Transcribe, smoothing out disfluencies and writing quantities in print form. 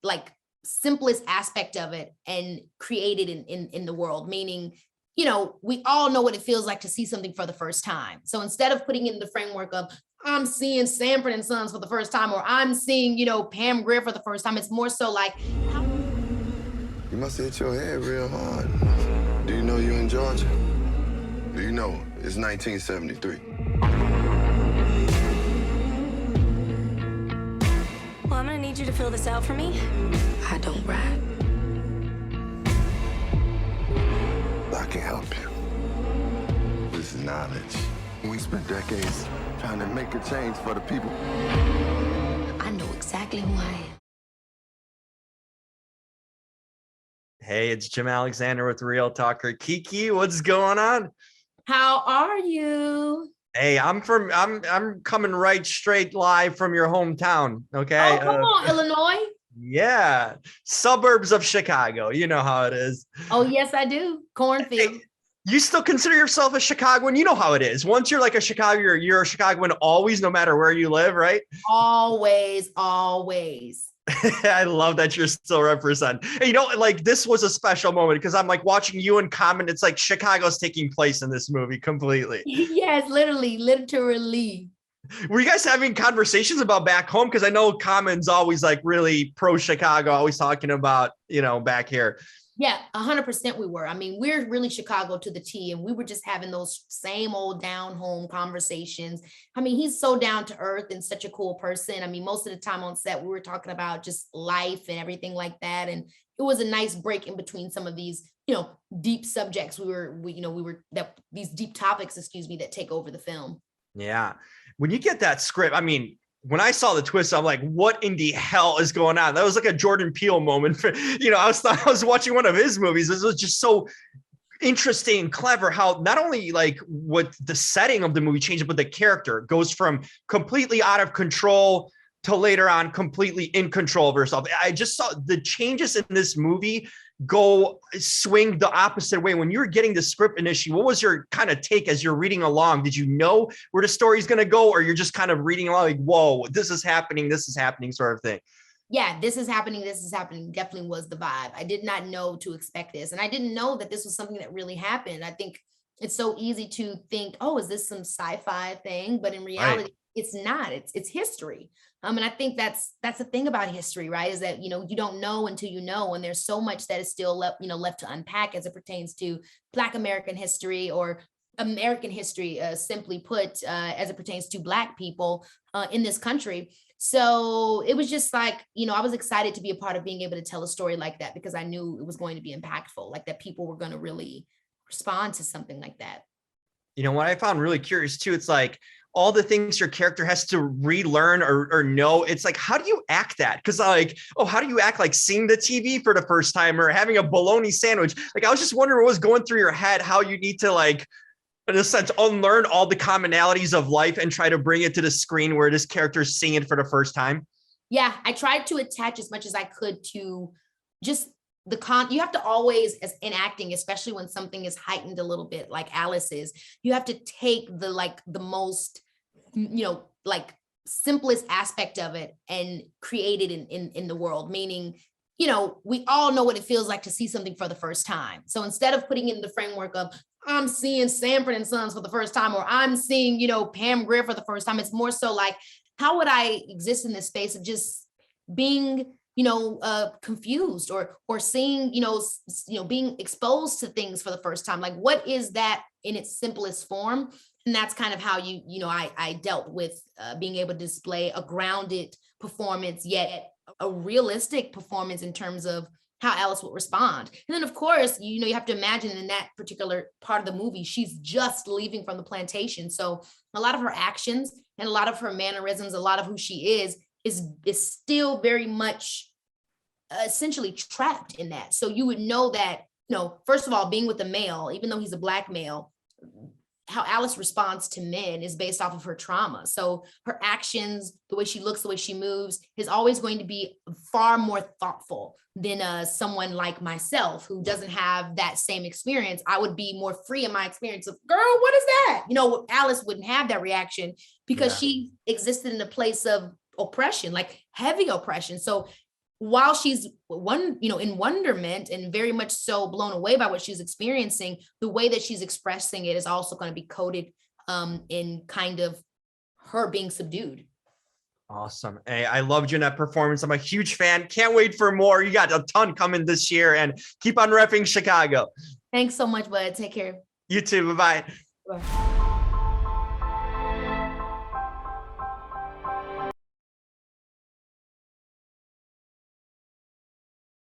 like simplest aspect of it and create it in the world, meaning, we all know what it feels like to see something for the first time. So instead of putting it in the framework of I'm seeing Sanford and Sons for the first time, or I'm seeing, Pam Grier for the first time, it's more so like, You must have hit your head real hard. Do you know you're in Georgia? Do you know it's 1973? Well, I'm gonna need you to fill this out for me. I don't rap. I can help you. This is knowledge. We spent decades trying to make a change for the people. I know exactly who I am. Hey, it's Jim Alexander with Real Talker. Keke, what's going on? how are you? Hey, I'm coming right straight live from your hometown. Okay. Oh, come on, Illinois. Yeah. Suburbs of Chicago. You know how it is. Oh, yes, I do. Cornfield. Hey, you still consider yourself a Chicagoan? You know how it is. Once you're like a Chicagoan, you're a Chicagoan always, no matter where you live, right? Always, always. I love that you're still representing. And like this was a special moment because I'm like watching you and Common. It's like Chicago's taking place in this movie completely. Yes, literally. Were you guys having conversations about back home? Because I know Common's always like really pro Chicago, always talking about, back here. Yeah, 100% we were. I mean, we're really Chicago to the T, and we were just having those same old down home conversations. I mean, he's so down to earth and such a cool person. I mean, most of the time on set, we were talking about just life and everything like that. And it was a nice break in between some of these, deep subjects. These deep topics, that take over the film. Yeah. When you get that script, I mean, when I saw the twist, I'm like, what in the hell is going on? That was like a Jordan Peele moment. I was watching one of his movies. This was just so interesting and clever how not only like what the setting of the movie changes, but the character goes from completely out of control to later on completely in control of herself. I just saw the changes in this movie swing the opposite way. When you were getting the script initially, what was your kind of take as you're reading along? Did you know where the story's going to go, or you're just kind of reading along like, whoa, this is happening sort of thing? Yeah, this is happening definitely was the vibe. I did not know to expect this. And I didn't know that this was something that really happened. I think it's so easy to think, oh, is this some sci-fi thing? But in reality, right. It's not. It's history. And I think that's the thing about history, right? Is that, you don't know until you know, and there's so much that is still left to unpack as it pertains to Black American history, or American history, simply put, as it pertains to Black people in this country. So it was just like, I was excited to be a part of being able to tell a story like that, because I knew it was going to be impactful, like that people were going to really respond to something like that. What I found really curious too, it's like all the things your character has to relearn or know. It's like, how do you act that? Because like, how do you act like seeing the TV for the first time or having a bologna sandwich? Like, I was just wondering what was going through your head, how you need to, like, in a sense, unlearn all the commonalities of life and try to bring it to the screen where this character is seeing it for the first time. Yeah, I tried to attach as much as I could to just you have to always, as in acting, especially when something is heightened a little bit like Alice is, you have to take the most, simplest aspect of it and create it in the world, meaning, we all know what it feels like to see something for the first time. So instead of putting it in the framework of I'm seeing Sanford and Sons for the first time, or I'm seeing, Pam Grier for the first time, it's more so like, how would I exist in this space of just being confused or seeing, being exposed to things for the first time. Like, what is that in its simplest form? And that's kind of how I dealt with being able to display a grounded performance, yet a realistic performance in terms of how Alice would respond. And then of course, you have to imagine in that particular part of the movie, she's just leaving from the plantation. So a lot of her actions and a lot of her mannerisms, a lot of who she is still very much essentially trapped in that. So you would know that, first of all, being with a male, even though he's a Black male, how Alice responds to men is based off of her trauma. So her actions, the way she looks, the way she moves is always going to be far more thoughtful than someone like myself who doesn't have that same experience. I would be more free in my experience of, girl, what is that? Alice wouldn't have that reaction because she existed in a place of oppression, like heavy oppression. So while she's in wonderment and very much so blown away by what she's experiencing, the way that she's expressing it is also going to be coded in kind of her being subdued. Awesome. Hey, I loved you in that performance. I'm a huge fan. Can't wait for more. You got a ton coming this year, and keep on repping Chicago. Thanks so much, bud. Take care. You too. Bye-bye. Bye.